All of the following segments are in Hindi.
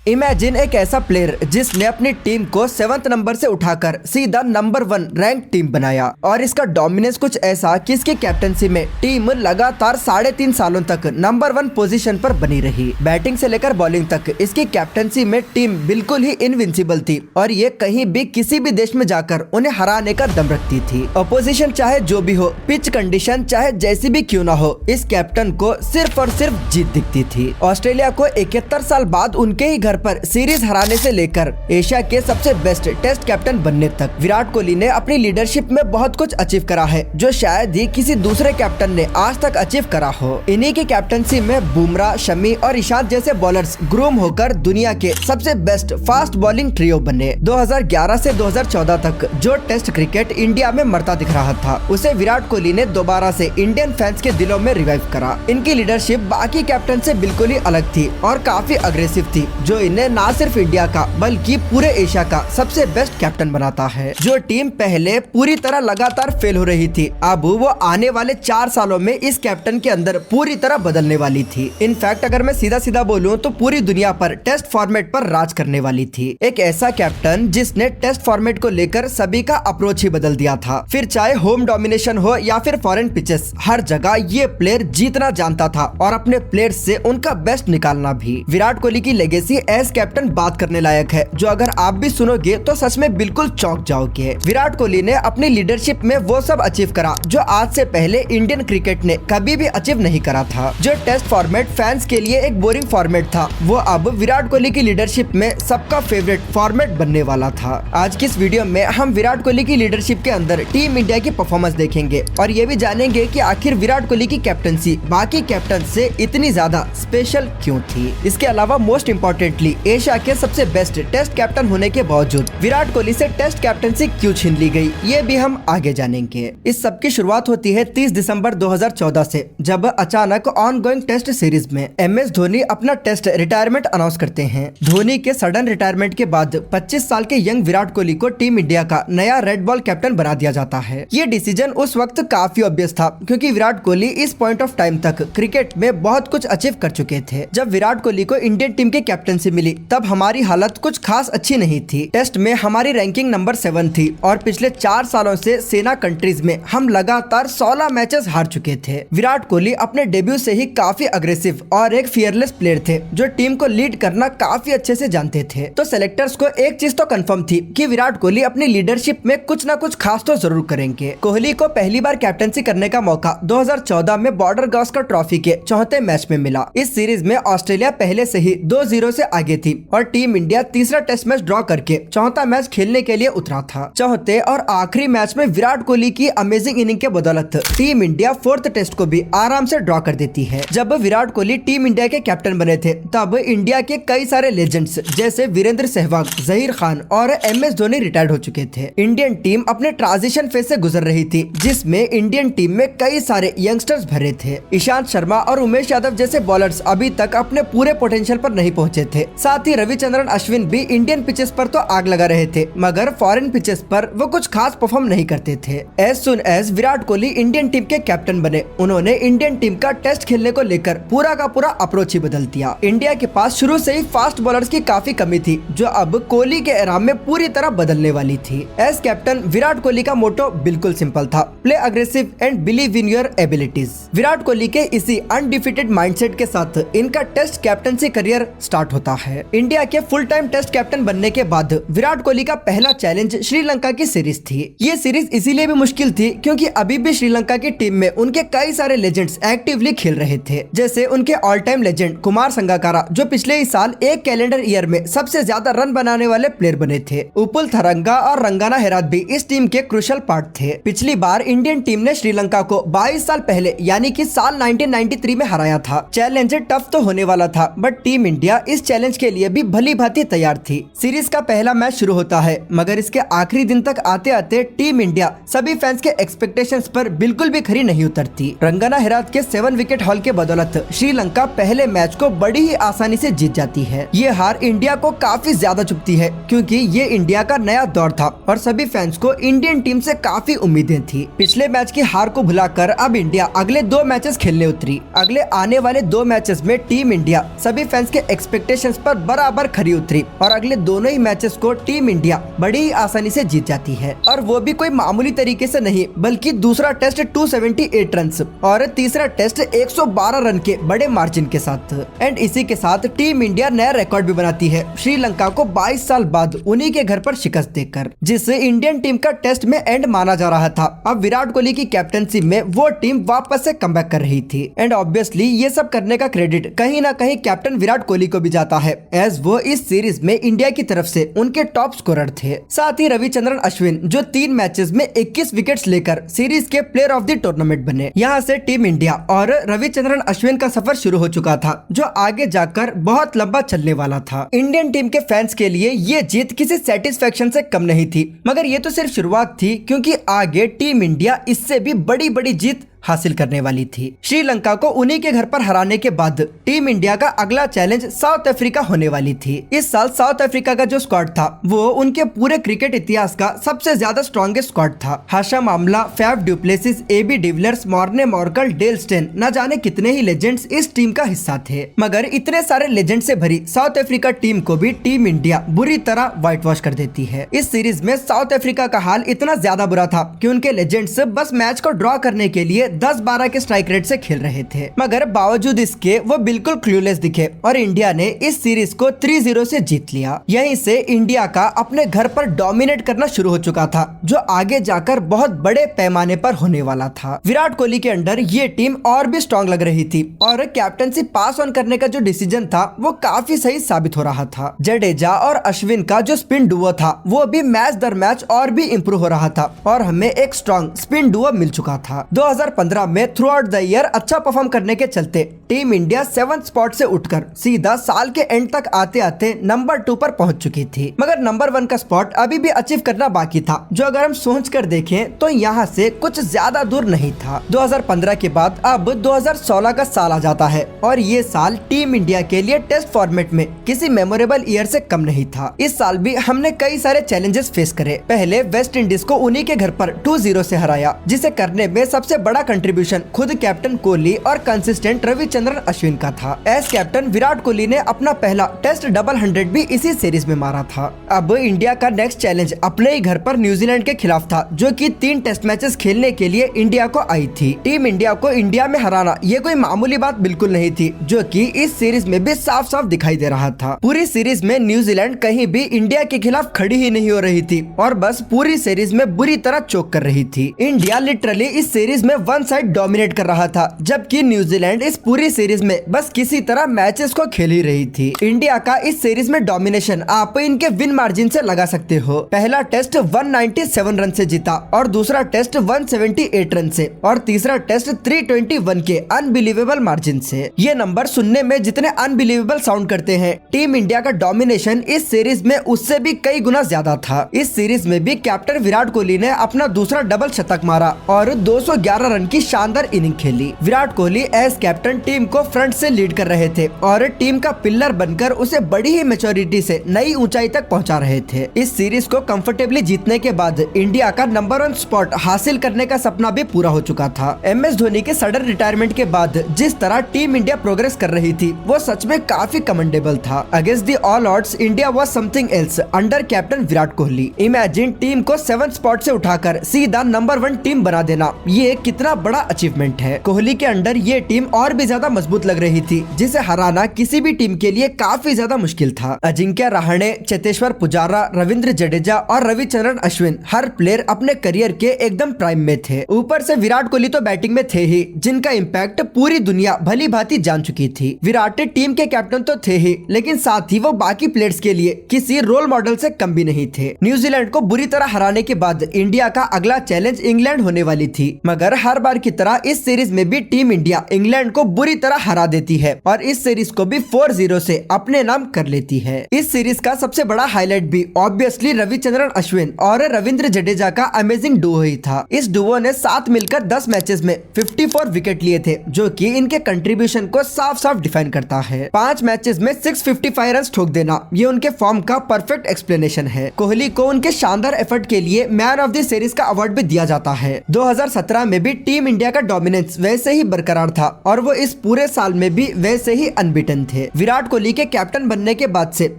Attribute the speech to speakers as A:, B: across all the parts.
A: इमेजिन एक ऐसा प्लेयर जिसने अपनी टीम को 7th नंबर से उठाकर सीधा नंबर 1 रैंक टीम बनाया और इसका डोमिनेंस कुछ ऐसा कि इसकी कैप्टनसी में टीम लगातार 3.5 सालों तक नंबर 1 पोजीशन पर बनी रही। बैटिंग से लेकर बॉलिंग तक इसकी कैप्टनसी में टीम बिल्कुल ही इनविंसिबल थी और ये कहीं भी किसी भी देश में जाकर उन्हें हराने का दम रखती थी। अपोजिशन चाहे जो भी हो, पिच कंडीशन चाहे जैसी भी क्यों ना हो, इस कैप्टन को सिर्फ और सिर्फ जीत दिखती थी। ऑस्ट्रेलिया को 71 साल बाद उनके ही घर पर सीरीज हराने से लेकर एशिया के सबसे बेस्ट टेस्ट कैप्टन बनने तक विराट कोहली ने अपनी लीडरशिप में बहुत कुछ अचीव करा है जो शायद ही किसी दूसरे कैप्टन ने आज तक अचीव करा हो। इन्हीं की कैप्टनसी में बुमराह, शमी और ईशांत जैसे बॉलर्स ग्रूम होकर दुनिया के सबसे बेस्ट फास्ट बॉलिंग ट्रियो बने। 2011 से 2014 तक जो टेस्ट क्रिकेट इंडिया में मरता दिख रहा था, उसे विराट कोहली ने दोबारा से इंडियन फैंस के दिलों में रिवाइव करा। इनकी लीडरशिप बाकी कैप्टन से बिल्कुल ही अलग थी और काफी अग्रेसिव थी, जो इन्हें न सिर्फ इंडिया का बल्कि पूरे एशिया का सबसे बेस्ट कैप्टन बनाता है। जो टीम पहले पूरी तरह लगातार फेल हो रही थी, अब वो आने वाले 4 सालों में इस कैप्टन के अंदर पूरी तरह बदलने वाली थी। इनफैक्ट अगर मैं सीधा सीधा बोलूं तो पूरी दुनिया पर टेस्ट फॉर्मेट पर राज करने वाली थी। एक ऐसा कैप्टन जिसने टेस्ट फॉर्मेट को लेकर सभी का अप्रोच ही बदल दिया था। फिर चाहे होम डोमिनेशन हो या फिर फॉरेन पिचेस, हर जगह ये प्लेयर जीतना जानता था और अपने प्लेयर्स से उनका बेस्ट निकालना भी। विराट कोहली की लेगेसी एज कैप्टन बात करने लायक है, जो अगर आप भी सुनोगे तो सच में बिल्कुल चौंक जाओगे। विराट कोहली ने अपनी लीडरशिप में वो सब अचीव करा जो आज से पहले इंडियन क्रिकेट ने कभी भी अचीव नहीं करा था। जो टेस्ट फॉर्मेट फैंस के लिए एक बोरिंग फॉर्मेट था, वो अब विराट कोहली की लीडरशिप में सबका फेवरेट फॉर्मेट बनने वाला था। आज की इस वीडियो में हम विराट कोहली की लीडरशिप के अंदर टीम इंडिया की परफॉर्मेंस देखेंगे और ये भी जानेंगे कि आखिर विराट कोहली की कैप्टनसी बाकी कैप्टन से इतनी ज्यादा स्पेशल क्यों थी। इसके अलावा मोस्ट इम्पोर्टेंटली एशिया के सबसे बेस्ट टेस्ट कैप्टन होने के बावजूद विराट कोहली से टेस्ट कैप्टनसी क्यों छीन ली गई, ये भी हम आगे जानेंगे। इस सब की शुरुआत होती है 30 दिसंबर 2014 से, जब अचानक ऑन गोइंग टेस्ट सीरीज में MS धोनी अपना टेस्ट रिटायरमेंट अनाउंस करते हैं। धोनी के सडन रिटायरमेंट के बाद 25 साल के यंग विराट कोहली को टीम इंडिया का नया रेड बॉल कैप्टन बना दिया जाता है। ये डिसीजन उस वक्त काफी ऑब्वियस था, क्योंकि विराट कोहली इस पॉइंट ऑफ टाइम तक क्रिकेट में बहुत कुछ अचीव कर चुके थे। जब विराट कोहली को इंडियन टीम की कैप्टनसी मिली, तब हमारी हालत कुछ खास अच्छी नहीं थी। टेस्ट में हमारी रैंकिंग नंबर 7 थी और पिछले 4 सालों से सेना कंट्रीज में हम लगातार 16 मैचेस हार चुके थे। विराट कोहली अपने डेब्यू से ही काफी अग्रेसिव और एक फियरलेस प्लेयर थे, जो टीम को लीड करना काफी अच्छे से जानते थे। तो सेलेक्टर्स को एक चीज तो कंफर्म थी कि विराट कोहली अपनी लीडरशिप में कुछ न कुछ खास तो जरूर करेंगे। कोहली को पहली बार कैप्टनसी करने का मौका 2014 में बॉर्डर गावस्कर ट्रॉफी के चौथे मैच में मिला। इस सीरीज में ऑस्ट्रेलिया पहले से ही 2-0 से आगे थी और टीम इंडिया तीसरा टेस्ट मैच ड्रॉ करके चौथा मैच खेलने के लिए उतरा था। चौथे और आखिरी मैच में विराट कोहली की अमेजिंग इनिंग के बदौलत टीम इंडिया 4th टेस्ट को भी आराम से ड्रॉ कर देती है। जब विराट कोहली टीम इंडिया के कैप्टन बने थे, तब इंडिया के कई सारे लेजेंड्स जैसे वीरेंद्र सहवाग, जहीर खान और MS धोनी रिटायर्ड हो चुके थे। इंडियन टीम अपने ट्रांजिशन फेज से गुजर रही थी, जिसमें इंडियन टीम में कई सारे यंगस्टर्स भरे थे। ईशांत शर्मा और उमेश यादव जैसे बॉलर्स अभी तक अपने पूरे पोटेंशियल पर नहीं पहुंचे थे। साथ ही रविचंद्रन अश्विन भी इंडियन पिचेस पर तो आग लगा रहे थे, मगर फॉरेन पिचेस पर वो कुछ खास परफॉर्म नहीं करते थे। As soon as Virat Kohli Indian team के कैप्टन बने, उन्होंने इंडियन टीम का टेस्ट खेलने को लेकर पूरा का पूरा अप्रोच ही बदल दिया। इंडिया के पास शुरू से ही फास्ट बॉलर्स की काफी कमी थी, जो अब कोहली के एरा में पूरी तरह बदलने वाली थी। एज कैप्टन विराट कोहली का मोटो बिल्कुल सिंपल था, play aggressive and believe in your abilities. Virat Kohli के इसी अनडिफिटेड माइंडसेट के साथ इनका टेस्ट कैप्टनसी करियर स्टार्ट होता है। इंडिया के फुल टाइम टेस्ट कैप्टन बनने के बाद विराट कोहली का पहला चैलेंज श्रीलंका की सीरीज थी। ये सीरीज इसीलिए भी मुश्किल थी क्योंकि अभी भी श्रीलंका की टीम में उनके कई सारे लेजेंड्स एक्टिवली खेल रहे थे, जैसे उनके all time legend Kumar Sangakkara, जो पिछले ही साल एक कैलेंडर ईयर में सबसे ज्यादा रन बनाने वाले प्लेयर बने थे। उपुल थरंगा और रंगाना हेरात भी इस टीम के क्रूशियल पार्ट थे। पिछली बार इंडियन टीम ने श्रीलंका को 22 साल पहले यानी कि साल 1993 में हराया था। चैलेंज टफ तो होने वाला था, बट टीम इंडिया इस चैलेंज के लिए भी भली भांति तैयार थी। सीरीज का पहला मैच शुरू होता है, मगर इसके आखिरी दिन तक आते आते टीम इंडिया सभी फैंस के एक्सपेक्टेशंस पर बिल्कुल भी खरी नहीं उतरती। रंगाना हेरात के 7 विकेट हॉल के बदौलत श्रीलंका पहले मैच को बड़ी ही आसानी से जीत जाती है। ये हार इंडिया को काफी ज्यादा चुभती है, क्योंकि ये इंडिया का नया दौर था और सभी फैंस को इंडियन टीम से काफी उम्मीदें थी। पिछले मैच की हार को भुलाकर अब इंडिया अगले 2 मैचेस खेलने उतरी। अगले आने वाले 2 मैचेस में टीम इंडिया सभी फैंस के एक्सपेक्टेशंस उस पर बराबर खरी उतरी और अगले दोनों ही मैचेस को टीम इंडिया बड़ी ही आसानी से जीत जाती है, और वो भी कोई मामूली तरीके से नहीं, बल्कि दूसरा टेस्ट 278 रन और तीसरा टेस्ट 112 रन के बड़े मार्जिन के साथ। एंड इसी के साथ टीम इंडिया नया रिकॉर्ड भी बनाती है, श्रीलंका को 22 साल बाद उन्हीं के घर पर शिकस्त देकर, जिस इंडियन टीम का टेस्ट में एंड माना जा रहा था। अब विराट कोहली की कैप्टनसी में वो टीम वापस से कमबैक कर रही थी, एंड ऑब्वियसली ये सब करने का क्रेडिट कहीं ना कहीं कैप्टन विराट कोहली को भी जाता है, एज वो इस सीरीज में इंडिया की तरफ से उनके टॉप स्कोरर थे। साथ ही रविचंद्रन अश्विन जो 3 मैचेस में 21 विकेट्स लेकर सीरीज के प्लेयर ऑफ द टूर्नामेंट बने। यहाँ से टीम इंडिया और रविचंद्रन अश्विन का सफर शुरू हो चुका था, जो आगे जाकर बहुत लंबा चलने वाला था। इंडियन टीम के फैंस के लिए ये जीत किसी सेटिस्फेक्शन से कम नहीं थी, मगर ये तो सिर्फ शुरुआत थी, क्योंकि आगे टीम इंडिया इससे भी बड़ी बड़ी जीत हासिल करने वाली थी। श्रीलंका को उन्हीं के घर पर हराने के बाद टीम इंडिया का अगला चैलेंज साउथ अफ्रीका होने वाली थी। इस साल साउथ अफ्रीका का जो स्क्वाड था वो उनके पूरे क्रिकेट इतिहास का सबसे ज्यादा स्ट्रॉन्गेस्ट स्क्वाड था। Hashim Amla, Faf du Plessis, AB de Villiers, Morne Morkel, Dale Steyn, न जाने कितने ही लेजेंड्स इस टीम का हिस्सा थे, मगर इतने सारे लेजेंड से भरी साउथ अफ्रीका टीम को भी टीम इंडिया बुरी तरह व्हाइट वॉश कर देती है। इस सीरीज में साउथ अफ्रीका का हाल इतना ज्यादा बुरा था कि उनके लेजेंड्स बस मैच को ड्रॉ करने के लिए 10-12 के स्ट्राइक रेट से खेल रहे थे, मगर बावजूद इसके वो बिल्कुल क्लूलेस दिखे और इंडिया ने इस सीरीज को 3-0 से जीत लिया। यहीं से इंडिया का अपने घर पर डोमिनेट करना शुरू हो चुका था, जो आगे जाकर बहुत बड़े पैमाने पर होने वाला था। विराट कोहली के अंडर ये टीम और भी स्ट्रॉन्ग लग रही थी, और कैप्टनसी पास ऑन करने का जो डिसीजन था वो काफी सही साबित हो रहा था। जडेजा और अश्विन का जो स्पिन डुओ था वो भी मैच दर मैच और भी इम्प्रूव हो रहा था, और हमें एक स्ट्रॉन्ग स्पिन डुओ मिल चुका था। 2015 में थ्रू आउट द ईयर अच्छा परफॉर्म करने के चलते टीम इंडिया 7th स्पॉट से उठकर सीधा साल के एंड तक आते आते नंबर 2 पर पहुंच चुकी थी, मगर नंबर 1 का स्पॉट अभी भी अचीव करना बाकी था, जो अगर हम सोच कर देखें तो यहाँ से कुछ ज्यादा दूर नहीं था। 2015 के बाद अब 2016 का साल आ जाता है, और ये साल टीम इंडिया के लिए टेस्ट फॉर्मेट में किसी मेमोरेबल ईयर से कम नहीं था। इस साल भी हमने कई सारे चैलेंजेस फेस करे। पहले वेस्ट इंडीज को उन्हीं के घर पर 2-0 से हराया, जिसे करने में सबसे बड़ा कंट्रीब्यूशन खुद कैप्टन कोहली और कंसिस्टेंट रविचंद्रन अश्विन का था। एज कैप्टन विराट कोहली ने अपना पहला टेस्ट डबल 100 भी इसी सीरीज में मारा था। अब इंडिया का नेक्स्ट चैलेंज अपने ही घर पर न्यूजीलैंड के खिलाफ था, जो कि 3 टेस्ट मैचेस खेलने के लिए इंडिया को आई थी। टीम इंडिया को इंडिया में हराना ये कोई मामूली बात बिल्कुल नहीं थी, जो कि इस सीरीज में भी साफ साफ दिखाई दे रहा था। पूरी सीरीज में न्यूजीलैंड कहीं भी इंडिया के खिलाफ खड़ी ही नहीं हो रही थी, और बस पूरी सीरीज में बुरी तरह चोक कर रही थी। इंडिया लिटरली इस सीरीज में वन साइड डोमिनेट कर रहा था, जबकि न्यूजीलैंड इस पूरी सीरीज में बस किसी तरह मैचेस को खेल ही रही थी। इंडिया का इस सीरीज में डोमिनेशन आप इनके विन मार्जिन से लगा सकते हो। पहला टेस्ट 197 रन से जीता, और दूसरा टेस्ट 178 रन से, और तीसरा टेस्ट 321 के अनबिलीवेबल मार्जिन से। ये नंबर सुनने में जितने अनबिलीवेबल साउंड करते हैं, टीम इंडिया का डोमिनेशन इस सीरीज में उससे भी कई गुना ज्यादा था। इस सीरीज में भी कैप्टन विराट कोहली ने अपना दूसरा डबल शतक मारा और 211 रन की शानदार इनिंग खेली। Virat Kohli as captain team को फ्रंट से लीड कर रहे थे, और टीम का पिलर बनकर उसे बड़ी ही मैच्योरिटी से नई ऊंचाई तक पहुंचा रहे थे। इस सीरीज को कंफर्टेबली जीतने के बाद इंडिया का नंबर 1 स्पॉट हासिल करने का सपना भी पूरा हो चुका था। MS धोनी के सडन रिटायरमेंट के बाद जिस तरह टीम इंडिया प्रोग्रेस कर रही थी वो सच में काफी कमेंडेबल था। Against the all odds India was something else under captain Virat Kohli. Imagine team को 7th स्पॉट से उठाकर सीधा नंबर 1 टीम बना देना, ये कितना बड़ा अचीवमेंट है। कोहली के अंडर ये टीम और भी ज्यादा मजबूत लग रही थी, जिसे हराना किसी भी टीम के लिए काफी ज्यादा मुश्किल था। अजिंक्य रहाणे, चेतेश्वर पुजारा, रविंद्र जडेजा और रविचंद्रन अश्विन हर प्लेयर अपने करियर के एकदम प्राइम में थे। ऊपर से विराट कोहली तो बैटिंग में थे ही, जिनका इम्पैक्ट पूरी दुनिया भली भांति जान चुकी थी। विराट टीम के कैप्टन तो थे ही, लेकिन साथ ही वो बाकी प्लेयर्स के लिए किसी रोल मॉडल से कम भी नहीं थे। न्यूजीलैंड को बुरी तरह हराने के बाद इंडिया का अगला चैलेंज इंग्लैंड होने वाली थी, मगर हर बार की तरह इस सीरीज में भी टीम इंडिया इंग्लैंड को बुरी तरह हरा देती है, और इस सीरीज को भी 4-0 से अपने नाम कर लेती है। इस सीरीज का सबसे बड़ा हाईलाइट भी ऑब्वियसली रविचंद्रन अश्विन और रविंद्र जडेजा का अमेजिंग डुओ ही था। इस डुओ ने साथ मिलकर 10 मैचेस में 54 विकेट लिए थे, जो कि इनके कंट्रीब्यूशन को साफ साफ डिफाइन करता है। 5 मैचेस में 655 रन ठोक देना, ये उनके फॉर्म का परफेक्ट एक्सप्लेनेशन है। कोहली को उनके शानदार एफर्ट के लिए मैन ऑफ द सीरीज का अवार्ड भी दिया जाता है। 2017 में भी टीम इंडिया का डोमिनेंस वैसे ही बरकरार था और वो इस पूरे साल में भी वैसे ही अनबीटन थे। विराट कोहली के कैप्टन बनने के बाद से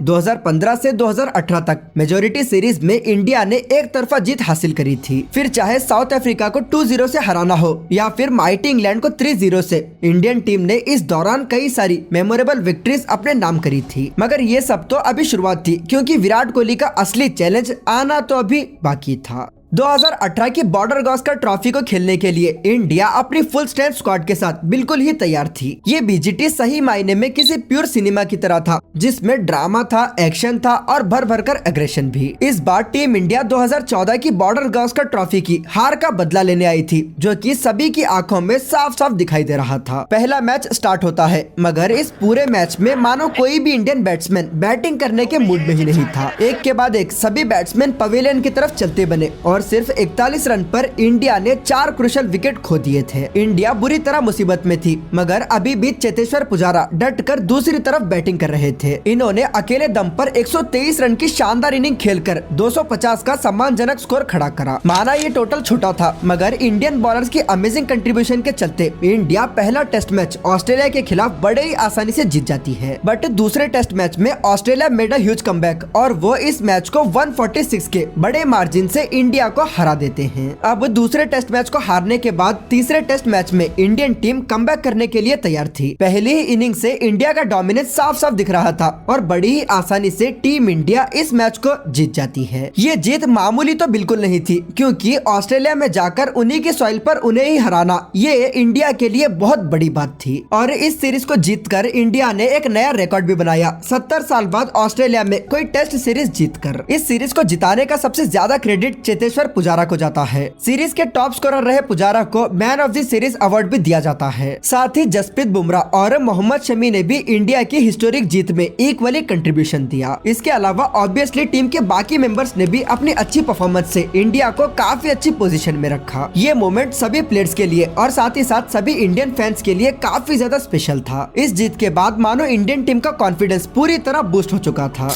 A: 2015 से 2018 तक मेजोरिटी सीरीज में इंडिया ने एक तरफा जीत हासिल करी थी। फिर चाहे साउथ अफ्रीका को 2-0 से हराना हो या फिर माइटी इंग्लैंड को 3-0 से, इंडियन टीम ने इस दौरान कई सारी मेमोरेबल विक्ट्रीज अपने नाम करी थी। मगर ये सब तो अभी शुरुआत थी, क्योंकि विराट कोहली का असली चैलेंज आना तो अभी बाकी था। 2018 की बॉर्डर गावस्कर ट्रॉफी को खेलने के लिए इंडिया अपनी फुल स्ट्रेंथ स्क्वाड के साथ बिल्कुल ही तैयार थी। ये बीजीटी सही मायने में किसी प्योर सिनेमा की तरह था, जिसमें ड्रामा था, एक्शन था और भर भर कर एग्रेशन भी। इस बार टीम इंडिया 2014 की बॉर्डर गावस्कर ट्रॉफी की हार का बदला लेने आई थी, जो कि सभी की आंखों में साफ साफ दिखाई दे रहा था। पहला मैच स्टार्ट होता है, मगर इस पूरे मैच में मानो कोई भी इंडियन बैट्समैन बैटिंग करने के मूड में ही नहीं था। एक के बाद एक सभी बैट्समैन पवेलियन की तरफ चलते बने और सिर्फ 41 रन पर इंडिया ने 4 क्रुशियल विकेट खो दिए थे। इंडिया बुरी तरह मुसीबत में थी, मगर अभी भी चेतेश्वर पुजारा डट कर दूसरी तरफ बैटिंग कर रहे थे। इन्होंने अकेले दम पर 123 रन की शानदार इनिंग खेलकर 250 का सम्मानजनक स्कोर खड़ा करा। माना ये टोटल छोटा था, मगर इंडियन बॉलर्स की अमेजिंग कंट्रीब्यूशन के चलते इंडिया पहला टेस्ट मैच ऑस्ट्रेलिया के खिलाफ बड़े ही आसानी से जीत जाती है। बट दूसरे टेस्ट मैच में Australia made a huge comeback और वो इस मैच को 146 के बड़े मार्जिन से इंडिया को हरा देते हैं। अब दूसरे टेस्ट मैच को हारने के बाद तीसरे टेस्ट मैच में इंडियन टीम कमबैक करने के लिए तैयार थी। पहली ही इनिंग से इंडिया का डोमिनेंस साफ साफ दिख रहा था और बड़ी ही आसानी से टीम इंडिया इस मैच को जीत जाती है। ये जीत मामूली तो बिल्कुल नहीं थी, क्योंकि ऑस्ट्रेलिया में जाकर उन्हीं की सॉइल पर उन्हें ही हराना ये इंडिया के लिए बहुत बड़ी बात थी। और इस सीरीज को जीतकर इंडिया ने एक नया रिकॉर्ड भी बनाया। 70 साल बाद ऑस्ट्रेलिया में कोई टेस्ट सीरीज जीतकर। इस सीरीज को जिताने का सबसे ज्यादा क्रेडिट चेतेश्वर पुजारा को जाता है। सीरीज के टॉप स्कोरर रहे पुजारा को man of the series award भी दिया जाता है। साथ ही जसप्रीत बुमराह और मोहम्मद शमी ने भी इंडिया की हिस्टोरिक जीत में इक्वली कंट्रीब्यूशन दिया। इसके अलावा ऑब्वियसली टीम के बाकी मेंबर्स ने भी अपनी अच्छी परफॉर्मेंस से इंडिया को काफी अच्छी पोजीशन में रखा। ये मोमेंट सभी प्लेयर्स के लिए और साथ ही साथ सभी इंडियन फैंस के लिए काफी ज्यादा स्पेशल था। इस जीत के बाद मानो इंडियन टीम का कॉन्फिडेंस पूरी तरह बूस्ट हो चुका था।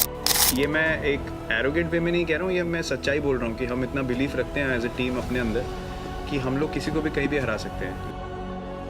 B: ये मैं एक एरोगेंट वे में नहीं कह रहा हूँ, ये मैं सच्चाई बोल रहा हूँ कि हम इतना बिलीफ रखते हैं एज ए टीम अपने अंदर कि हम लोग किसी को भी कहीं भी हरा सकते हैं।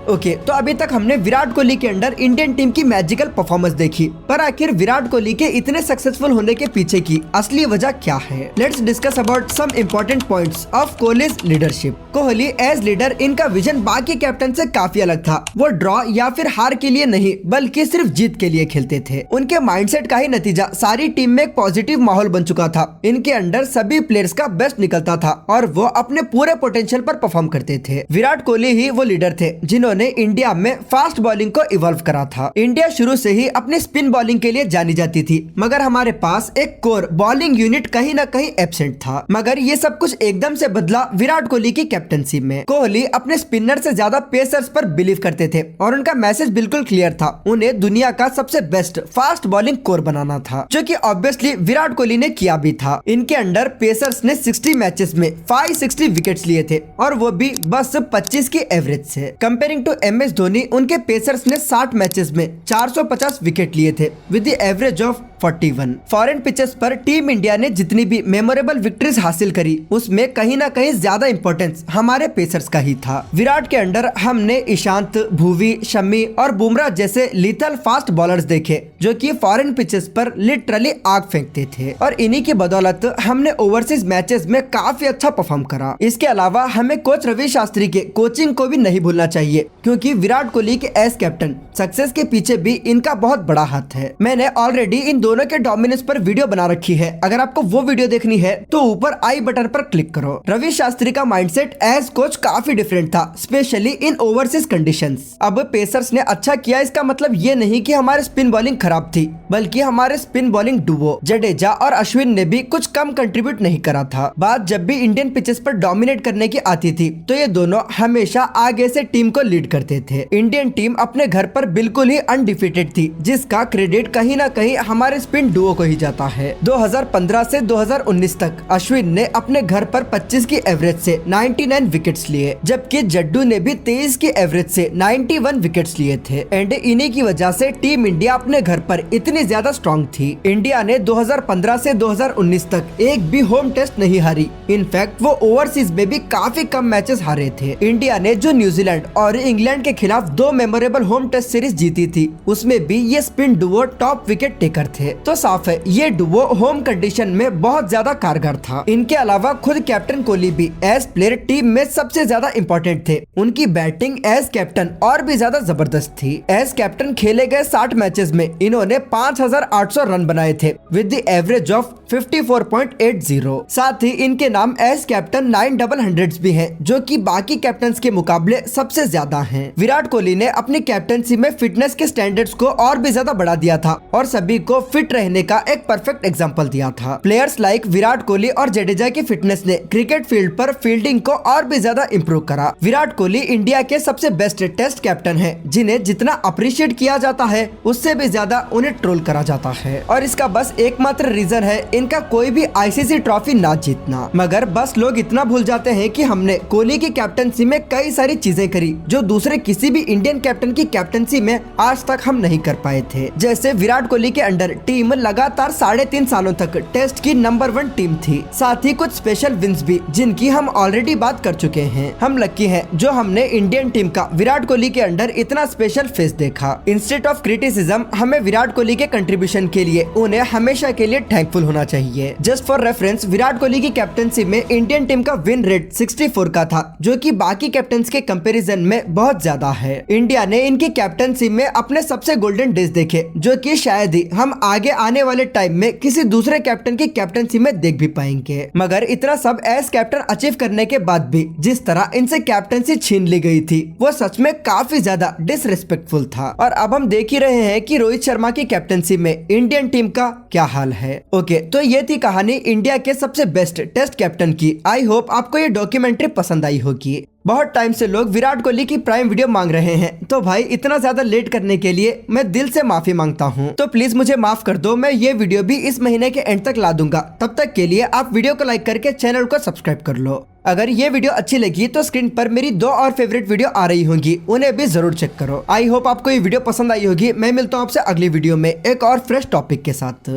A: ओके, तो अभी तक हमने विराट कोहली के अंडर इंडियन टीम की मैजिकल परफॉर्मेंस देखी, पर आखिर विराट कोहली के इतने सक्सेसफुल होने के पीछे की असली वजह क्या है? Let's discuss about some important points of Kohli's leadership. Kohli as leader, इनका विजन बाकी कैप्टन से काफी अलग था। वो ड्रॉ या फिर हार के लिए नहीं, बल्कि सिर्फ जीत के लिए खेलते थे। उनके माइंडसेट का ही नतीजा सारी टीम में एक पॉजिटिव माहौल बन चुका था। इनके अंडर सभी प्लेयर्स का बेस्ट निकलता था और वो अपने पूरे पोटेंशियल पर परफॉर्म करते थे। विराट कोहली ही वो लीडर थे जिन्होंने इंडिया में फास्ट बॉलिंग को इवॉल्व करा था। इंडिया शुरू से ही अपनी स्पिन बॉलिंग के लिए जानी जाती थी, मगर हमारे पास एक कोर बॉलिंग यूनिट कहीं ना कहीं एब्सेंट था। मगर ये सब कुछ एकदम से बदला विराट कोहली की कैप्टनसी में। कोहली अपने स्पिनर से ज्यादा पेसर्स पर बिलीव करते थे और उनका मैसेज बिल्कुल क्लियर था, उन्हें दुनिया का सबसे बेस्ट फास्ट बॉलिंग कोर बनाना था, जो कि ऑब्वियसली विराट कोहली ने किया भी था। इनके अंडर पेसर्स ने 60 मैचेस में 560 विकेट्स लिए थे और वो भी बस 25 की एवरेज से। कंपेयरिंग टू MS धोनी, उनके पेसर्स ने 60 मैचेस में 450 विकेट लिए थे with the average of 41। Foreign pitches पर टीम इंडिया ने जितनी भी मेमोरेबल विक्ट्रीज हासिल करी, उसमें कहीं ना कहीं ज्यादा इंपॉर्टेंस हमारे पेसर्स का ही था। विराट के अंडर हमने ईशांत, भुवी, शमी और बुमराह जैसे लीथल फास्ट बॉलर्स देखे, जो कि फॉरेन पिचेस पर लिटरली आग फेंकते थे और इन्हीं की बदौलत हमने ओवरसीज मैचेस में काफी अच्छा परफॉर्म करा। इसके अलावा हमें कोच रवि शास्त्री के कोचिंग को भी नहीं भूलना चाहिए, क्योंकि विराट कोहली के एज कैप्टन सक्सेस के पीछे भी इनका बहुत बड़ा हाथ है। मैंने ऑलरेडी इन दोनों के डोमिनेंस पर वीडियो बना रखी है, अगर आपको वो वीडियो देखनी है तो ऊपर आई बटन पर क्लिक करो। रवि शास्त्री का माइंडसेट एज कोच काफी डिफरेंट था, स्पेशली इन ओवरसीज कंडीशंस। अब पेसर्स ने अच्छा किया, इसका मतलब ये नहीं कि हमारे स्पिन बॉलिंग खराब थी, बल्कि हमारे स्पिन बॉलिंग डुबो जडेजा और अश्विन ने भी कुछ कम कंट्रीब्यूट नहीं करा था। बात जब भी इंडियन पिचेस पर डोमिनेट करने की आती थी, तो ये दोनों हमेशा आगे से टीम को लीड करते थे। इंडियन टीम अपने घर पर बिल्कुल ही अनडिफीटेड थी, जिसका क्रेडिट कहीं ना कहीं हमारे स्पिन डुओ को ही जाता है। 2015 से 2019 तक अश्विन ने अपने घर पर 25 की एवरेज से 99 विकेट्स लिए, जबकि जड्डू ने भी 23 की एवरेज से 91 विकेट्स लिए थे। एंड इन्हीं की वजह से टीम इंडिया अपने घर पर इतनी ज्यादा स्ट्रॉन्ग थी। इंडिया ने 2015 से 2019 तक एक भी होम टेस्ट नहीं हारी। इनफैक्ट वो ओवरसीज में भी काफी कम मैचेस हारे थे। इंडिया ने जो न्यूजीलैंड और इंग्लैंड के खिलाफ 2 मेमोरेबल होम टेस्ट सीरीज जीती थी, उसमें भी ये spin Duo top wicket taker थे। तो साफ है ये डुओ होम कंडीशन में बहुत ज्यादा कारगर था। इनके अलावा खुद कैप्टन कोहली भी एज प्लेयर टीम में सबसे ज्यादा इम्पोर्टेंट थे। उनकी बैटिंग एज कैप्टन और भी ज्यादा जबरदस्त थी। एज कैप्टन खेले गए 60 मैचेस में इन्होंने 5800 रन बनाए थे विद द एवरेज ऑफ 54.80। साथ ही इनके नाम एज कैप्टन 9 डबल हंड्रेड्स भी हैं, जो कि बाकी कैप्टन्स के मुकाबले सबसे ज्यादा हैं। विराट कोहली ने अपनी कैप्टनसी में फिटनेस के स्टैंडर्ड्स को और भी ज्यादा बढ़ा दिया था और सभी को फिट रहने का एक परफेक्ट एग्जांपल दिया था। प्लेयर्स लाइक विराट कोहली और जडेजा की फिटनेस ने क्रिकेट फील्ड पर फील्डिंग को और भी ज्यादा इम्प्रूव करा। विराट कोहली इंडिया के सबसे बेस्ट टेस्ट कैप्टन है, जिन्हें जितना अप्रिशिएट किया जाता है उससे भी ज्यादा उन्हें ट्रोल करा जाता है। और इसका बस एकमात्र रीजन है इनका कोई भी आईसीसी ट्रॉफी ना जीतना। मगर बस लोग इतना भूल जाते हैं कि हमने कोहली की कैप्टनसी में कई सारी चीजें करी जो दूसरे किसी भी इंडियन कैप्टन की कैप्टनसी में आज तक हम नहीं कर पाए थे। जैसे विराट कोहली के अंडर टीम लगातार 3.5 सालों तक टेस्ट की नंबर 1 टीम थी। साथ ही कुछ स्पेशल विंस भी, जिनकी हम ऑलरेडी बात कर चुके हैं। हम लकी हैं जो हमने इंडियन टीम का विराट कोहली के अंडर इतना स्पेशल फेस देखा। इंस्टेड ऑफ क्रिटिसिज्म हमें विराट कोहली के कंट्रीब्यूशन के लिए उन्हें हमेशा के लिए थैंकफुल होना चाहिए। Just for reference, Virat Kohli की कैप्टनसी में इंडियन टीम का विन रेट 64 का था, जो कि बाकी कैप्टन्स के कंपैरिजन में बहुत ज्यादा है। इंडिया ने इनकी कैप्टनसी में अपने सबसे गोल्डन डेज देखे, जो कि शायद ही हम आगे आने वाले टाइम में किसी दूसरे कैप्टन की कैप्टनसी में देख भी पाएंगे। मगर इतना सब एज कैप्टन अचीव करने के बाद भी जिस तरह इनसे कैप्टनसी छीन ली गई थी, वो सच में काफी ज्यादा डिसरिस्पेक्टफुल था। और अब हम देख ही रहे हैं कि रोहित शर्मा की कैप्टनसी में इंडियन टीम का क्या हाल है। ओके, तो ये थी कहानी इंडिया के सबसे बेस्ट टेस्ट कैप्टन की। आई होप आपको ये डॉक्यूमेंट्री पसंद आई होगी। बहुत टाइम से लोग विराट कोहली की प्राइम वीडियो मांग रहे हैं, तो भाई इतना ज्यादा लेट करने के लिए मैं दिल से माफी मांगता हूँ। तो प्लीज मुझे माफ कर दो, मैं ये वीडियो भी इस महीने के एंड तक ला दूंगा। तब तक के लिए आप वीडियो को लाइक करके चैनल को सब्सक्राइब कर लो। अगर ये वीडियो अच्छी लगी तो स्क्रीन पर मेरी 2 और फेवरेट वीडियो आ रही होंगी, उन्हें भी जरूर चेक करो। आई होप आपको ये वीडियो पसंद आई होगी। मैं मिलता हूँ आपसे अगली वीडियो में एक और फ्रेश टॉपिक के साथ।